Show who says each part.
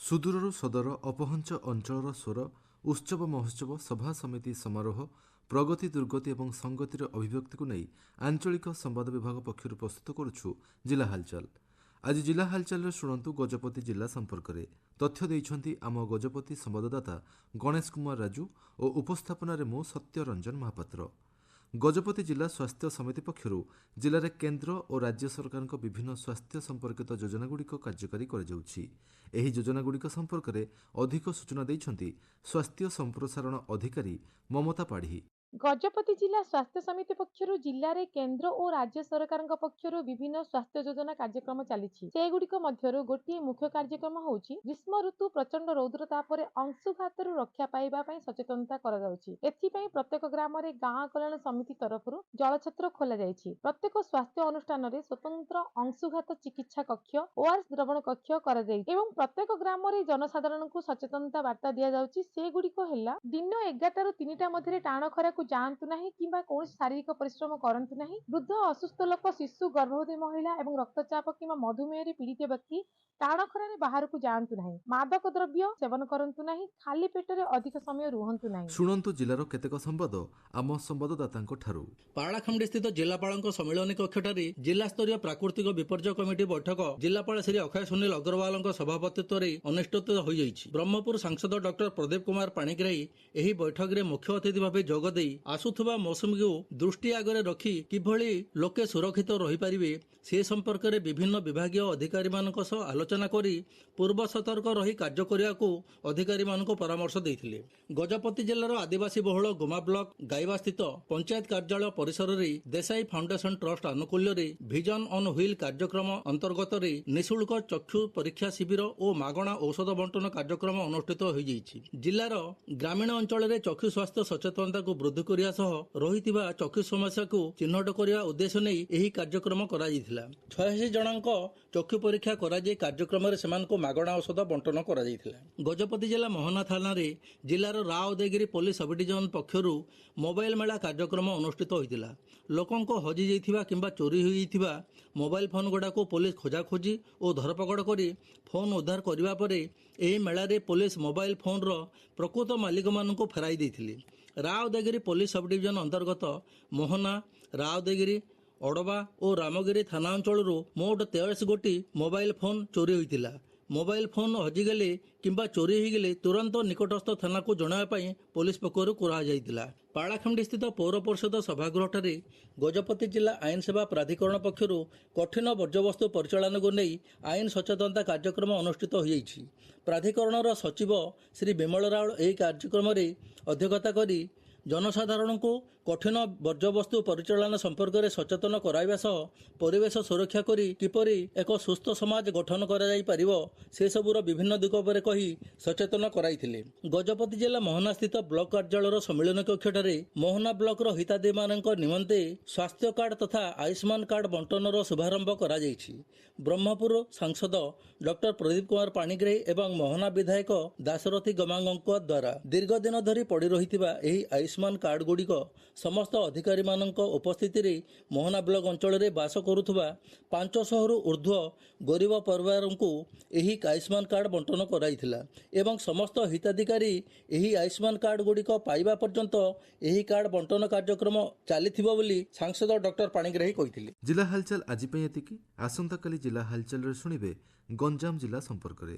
Speaker 1: ସୁଦୂରରୁ ସଦର ଅପହଞ୍ଚ ଅଞ୍ଚଳର ସ୍ୱର ଉତ୍ସବ ମହୋତ୍ସବ ସଭା ସମିତି ସମାରୋହ ପ୍ରଗତି ଦୁର୍ଗତି ଏବଂ ସଂଗତିର ଅଭିବ୍ୟକ୍ତିକୁ ନେଇ ଆଞ୍ଚଳିକ ସମ୍ବାଦ ବିଭାଗ ପକ୍ଷରୁ ପ୍ରସ୍ତୁତ କରୁଛୁ ଜିଲ୍ଲା ହାଲଚାଲ। ଆଜି ଜିଲ୍ଲା ହାଲଚାଲରେ ଶୁଣନ୍ତୁ ଗଜପତି ଜିଲ୍ଲା ସମ୍ପର୍କରେ। ତଥ୍ୟ ଦେଇଛନ୍ତି ଆମ ଗଜପତି ସମ୍ବାଦଦାତା ଗଣେଶ କୁମାର ରାଜୁ ଓ ଉପସ୍ଥାପନାରେ ମୁଁ ସତ୍ୟରଞ୍ଜନ ମହାପାତ୍ର। ଗଜପତି ଜିଲ୍ଲା ସ୍ୱାସ୍ଥ୍ୟ ସମିତି ପକ୍ଷରୁ ଜିଲ୍ଲାରେ କେନ୍ଦ୍ର ଓ ରାଜ୍ୟ ସରକାରଙ୍କ ବିଭିନ୍ନ ସ୍ୱାସ୍ଥ୍ୟ ସମ୍ପର୍କିତ ଯୋଜନାଗୁଡ଼ିକ କାର୍ଯ୍ୟକାରୀ କରାଯାଉଛି। ଏହି ଯୋଜନାଗୁଡ଼ିକ ସମ୍ପର୍କରେ ଅଧିକ ସୂଚନା ଦେଇଛନ୍ତି ସ୍ୱାସ୍ଥ୍ୟ ସମ୍ପ୍ରସାରଣ ଅଧିକାରୀ ମମତା ପାଢ଼ୀ।
Speaker 2: ଗଜପତି ଜିଲ୍ଲା ସ୍ୱାସ୍ଥ୍ୟ ସମିତି ପକ୍ଷରୁ ଜିଲ୍ଲାରେ କେନ୍ଦ୍ର ଓ ରାଜ୍ୟ ସରକାରଙ୍କ ପକ୍ଷରୁ ବିଭିନ୍ନ ସ୍ୱାସ୍ଥ୍ୟ ଯୋଜନା କାର୍ଯ୍ୟକ୍ରମ ଚାଲିଛି। ସେଗୁଡ଼ିକ ମଧ୍ୟରୁ ଗୋଟିଏ ମୁଖ୍ୟ କାର୍ଯ୍ୟକ୍ରମ ହେଉଛି ଗ୍ରୀଷ୍ମ ଋତୁ ପ୍ରଚଣ୍ଡ ରୌଦ୍ର ତାପରେ ଅଂଶୁଘାତରୁ ରକ୍ଷା ପାଇବା ପାଇଁ ସଚେତନତା କରାଯାଉଛି। ଏଥିପାଇଁ ପ୍ରତ୍ୟେକ ଗ୍ରାମରେ ଗାଁ କଲ୍ୟାଣ ସମିତି ତରଫରୁ ଜଳଛତ୍ର ଖୋଲାଯାଇଛି। ପ୍ରତ୍ୟେକ ସ୍ୱାସ୍ଥ୍ୟ ଅନୁଷ୍ଠାନରେ ସ୍ୱତନ୍ତ୍ର ଅଂଶୁଘାତ ଚିକିତ୍ସା କକ୍ଷ ଓଆରଏସ୍ ଦ୍ରବଣ କକ୍ଷ କରାଯାଇଛି ଏବଂ ପ୍ରତ୍ୟେକ ଗ୍ରାମରେ ଜନସାଧାରଣଙ୍କୁ ସଚେତନତା ବାର୍ତ୍ତା ଦିଆଯାଉଛି। ସେଗୁଡ଼ିକ ହେଲା ଦିନ 11ଟାରୁ 3ଟା ମଧ୍ୟରେ ଟାଣ ଖରାକୁ ଯାଆନ୍ତୁ ନାହିଁ କିମ୍ବା କୌଣସି ଶାରୀରିକ ପରିଶ୍ରମ କରନ୍ତୁ ନାହିଁ। ବୃଦ୍ଧ ଅସୁସ୍ଥ ଲୋକ ଶିଶୁ ଗର୍ଭବତୀ ମହିଳା ଏବଂ ରକ୍ତଚାପ କିମ୍ବା ମଧୁମେହରେ ପୀଡ଼ିତ ବ୍ୟକ୍ତି ଟାଣ ଖରାରେ ବାହାରକୁ ଯାଆନ୍ତୁ ନାହିଁ। ମାଦକ ଦ୍ରବ୍ୟ ସେବନ କରନ୍ତୁ ନାହିଁ। ଖାଲି ପେଟରେ ଅଧିକ ସମୟ ରୁହନ୍ତୁ ନାହିଁ।
Speaker 1: ଶୁଣନ୍ତୁ ଜିଲ୍ଲାର କେତେକ ସମ୍ବାଦ ଆମ ସମ୍ବାଦଦାତାଙ୍କ ଠାରୁ।
Speaker 3: ପାରଳାଖେମୁଣ୍ଡି ସ୍ଥିତ ଜିଲ୍ଲାପାଳଙ୍କ ସମ୍ମିଳନୀ କକ୍ଷଠାରେ ଜିଲ୍ଲାସ୍ତରୀୟ ପ୍ରାକୃତିକ ବିପର୍ଯ୍ୟୟ କମିଟି ବୈଠକ ଜିଲ୍ଲାପାଳ ଶ୍ରୀ ଅକ୍ଷୟ ସୁନୀଲ ଅଗ୍ରୱାଲଙ୍କ ସଭାପତିତ୍ୱରେ ଅନୁଷ୍ଠିତ ହୋଇଯାଇଛି। ବ୍ରହ୍ମପୁର ସାଂସଦ ଡକ୍ଟର ପ୍ରଦୀପ କୁମାର ପାଣିଗ୍ରାହୀ ଏହି ବୈଠକରେ ମୁଖ୍ୟ ଅତିଥି ଭାବେ ଯୋଗଦେଇ ଆସୁଥିବା ମୌସୁମୀକୁ ଦୃଷ୍ଟି ଆଗରେ ରଖି କିଭଳି ଲୋକେ ସୁରକ୍ଷିତ ରହିପାରିବେ ସେ ସମ୍ପର୍କରେ ବିଭିନ୍ନ ବିଭାଗୀୟ ଅଧିକାରୀମାନଙ୍କ ସହ ଆଲୋଚନା କରି ପୂର୍ବ ସତର୍କ ରହି କାର୍ଯ୍ୟ କରିବାକୁ ଅଧିକାରୀମାନଙ୍କୁ ପରାମର୍ଶ ଦେଇଥିଲେ। ଗଜପତି ଜିଲ୍ଲାର ଆଦିବାସୀ ବହୁଳ ଗୁମା ବ୍ଲକ ଗାଇବା ସ୍ଥିତ ପଞ୍ଚାୟତ କାର୍ଯ୍ୟାଳୟ ପରିସରରେ ଦେଶାଇ ଫାଉଣ୍ଡେସନ ଟ୍ରଷ୍ଟ ଆନୁକୂଲ୍ୟରେ ଭିଜନ ଅନ୍ ହ୍ୱିଲ୍ କାର୍ଯ୍ୟକ୍ରମ ଅନ୍ତର୍ଗତରେ ନିଃଶୁଳ୍କ ଚକ୍ଷୁ ପରୀକ୍ଷା ଶିବିର ଓ ମାଗଣା ଔଷଧ ବଣ୍ଟନ କାର୍ଯ୍ୟକ୍ରମ ଅନୁଷ୍ଠିତ ହୋଇଯାଇଛି। ଜିଲ୍ଲାର ଗ୍ରାମୀଣ ଅଞ୍ଚଳରେ ଚକ୍ଷୁ ସ୍ୱାସ୍ଥ୍ୟ ସଚେତନତାକୁ ବୃଦ୍ଧି କରିବା ସହ ରହିଥିବା ଚକ୍ଷୁ ସମସ୍ୟାକୁ ଚିହ୍ନଟ କରିବା ଉଦ୍ଦେଶ୍ୟ ନେଇ ଏହି କାର୍ଯ୍ୟକ୍ରମ କରାଯାଇଥିଲା। 86 ଜଣଙ୍କ ଚକ୍ଷୁ ପରୀକ୍ଷା କରାଯାଇ କାର୍ଯ୍ୟକ୍ରମରେ ସେମାନଙ୍କୁ ମାଗଣା ଔଷଧ ବଣ୍ଟନ କରାଯାଇଥିଲା। ଗଜପତି ଜିଲ୍ଲା ମୋହନା ଥାନାରେ ଜିଲ୍ଲାର ରାଓଦେଗିରି ପୋଲିସ ସବ୍ ଡିଭିଜନ ପକ୍ଷରୁ ମୋବାଇଲ ମେଳା କାର୍ଯ୍ୟକ୍ରମ ଅନୁଷ୍ଠିତ ହୋଇଥିଲା। ଲୋକଙ୍କ ହଜିଯାଇଥିବା କିମ୍ବା ଚୋରି ହୋଇଯାଇଥିବା ମୋବାଇଲ ଫୋନ୍ ଗୁଡ଼ାକୁ ପୋଲିସ ଖୋଜାଖୋଜି ଓ ଧରପକଡ଼ କରି ଫୋନ୍ ଉଦ୍ଧାର କରିବା ପରେ ଏହି ମେଳାରେ ପୋଲିସ ମୋବାଇଲ ଫୋନ୍ର ପ୍ରକୃତ ମାଲିକମାନଙ୍କୁ ଫେରାଇ ଦେଇଥିଲେ। ରାଓଦେଗିରି ପୋଲିସ ସବ୍ ଡିଭିଜନ ଅନ୍ତର୍ଗତ ମୋହନା, ରାଓଦେଗିରି, ଅଡ଼ବା ଓ ରାମଗିରି ଥାନା ଅଞ୍ଚଳରୁ ମୋଟ 83 ଗୋଟି ମୋବାଇଲ ଫୋନ୍ ଚୋରି ହୋଇଥିଲା। ମୋବାଇଲ ଫୋନ୍ ହଜିଗଲେ କିମ୍ବା ଚୋରି ହୋଇଗଲେ ତୁରନ୍ତ ନିକଟସ୍ଥ ଥାନାକୁ ଜଣାଇବା ପାଇଁ ପୋଲିସ ପକ୍ଷରୁ କୁହାଯାଇଥିଲା। ପାରଳାଖେମୁଣ୍ଡି ସ୍ଥିତ ପୌର ପରିଷଦ ସଭାଗୃହଠାରେ ଗଜପତି ଜିଲ୍ଲା ଆଇନ ସେବା ପ୍ରାଧିକରଣ ପକ୍ଷରୁ କଠିନ ବର୍ଜ୍ୟବସ୍ତୁ ପରିଚାଳନାକୁ ନେଇ ଆଇନ ସଚେତନତା କାର୍ଯ୍ୟକ୍ରମ ଅନୁଷ୍ଠିତ ହୋଇଯାଇଛି। ପ୍ରାଧିକରଣର ସଚିବ ଶ୍ରୀ ବିମଳ ରାଉଳ ଏହି କାର୍ଯ୍ୟକ୍ରମରେ ଅଧ୍ୟକ୍ଷତା କରି ଜନସାଧାରଣଙ୍କୁ କଠିନ ବର୍ଜ୍ୟବସ୍ତୁ ପରିଚାଳନା ସମ୍ପର୍କରେ ସଚେତନ କରାଇବା ସହ ପରିବେଶ ସୁରକ୍ଷା କରି କିପରି ଏକ ସୁସ୍ଥ ସମାଜ ଗଠନ କରାଯାଇପାରିବ ସେସବୁର ବିଭିନ୍ନ ଦିଗ ଉପରେ କହି ସଚେତନ କରାଇଥିଲେ। ଗଜପତି ଜିଲ୍ଲା ମୋହନା ସ୍ଥିତ ବ୍ଲକ କାର୍ଯ୍ୟାଳୟର ସମ୍ମିଳନୀ କକ୍ଷଠାରେ ମୋହନା ବ୍ଲକର ହିତାଧିକାରୀମାନଙ୍କ ନିମନ୍ତେ ସ୍ୱାସ୍ଥ୍ୟ କାର୍ଡ ତଥା ଆୟୁଷ୍ମାନ କାର୍ଡ ବଣ୍ଟନର ଶୁଭାରମ୍ଭ କରାଯାଇଛି। ବ୍ରହ୍ମପୁର ସାଂସଦ ଡକ୍ଟର ପ୍ରଦୀପ କୁମାର ପାଣିଗ୍ରାହୀ ଏବଂ ମୋହନା ବିଧାୟକ ଦାଶରଥୀ ଗମାଙ୍ଗଙ୍କ ଦ୍ୱାରା ଦୀର୍ଘ ଦିନ ଧରି ପଡ଼ି ରହିଥିବା ଏହି ଆୟୁଷ୍ମାନ କାର୍ଡ ଗୁଡ଼ିକ ସମସ୍ତ ଅଧିକାରୀମାନଙ୍କ ଉପସ୍ଥିତିରେ ମୋହନା ବ୍ଲକ ଅଞ୍ଚଳରେ ବାସ କରୁଥିବା 500ରୁ ଉର୍ଦ୍ଧ୍ୱ ଗରିବ ପରିବାରଙ୍କୁ ଏହି ଆୟୁଷ୍ମାନ କାର୍ଡ ବଣ୍ଟନ କରାଯାଇଥିଲା ଏବଂ ସମସ୍ତ ହିତାଧିକାରୀ ଏହି ଆୟୁଷ୍ମାନ କାର୍ଡ ଗୁଡ଼ିକ ପାଇବା ପର୍ଯ୍ୟନ୍ତ ଏହି କାର୍ଡ ବଣ୍ଟନ କାର୍ଯ୍ୟକ୍ରମ ଚାଲିଥିବ ବୋଲି ସାଂସଦ ଡକ୍ଟର ପାଣିଗ୍ରାହୀ କହିଥିଲେ।
Speaker 1: ଜିଲ୍ଲା ହାଲଚାଲ ଆଜି ପାଇଁ ଏତିକି। ଆସନ୍ତାକାଲି ଜିଲ୍ଲା ହାଲଚାଲରେ ଶୁଣିବେ ଗଞ୍ଜାମ ଜିଲ୍ଲା ସମ୍ପର୍କରେ।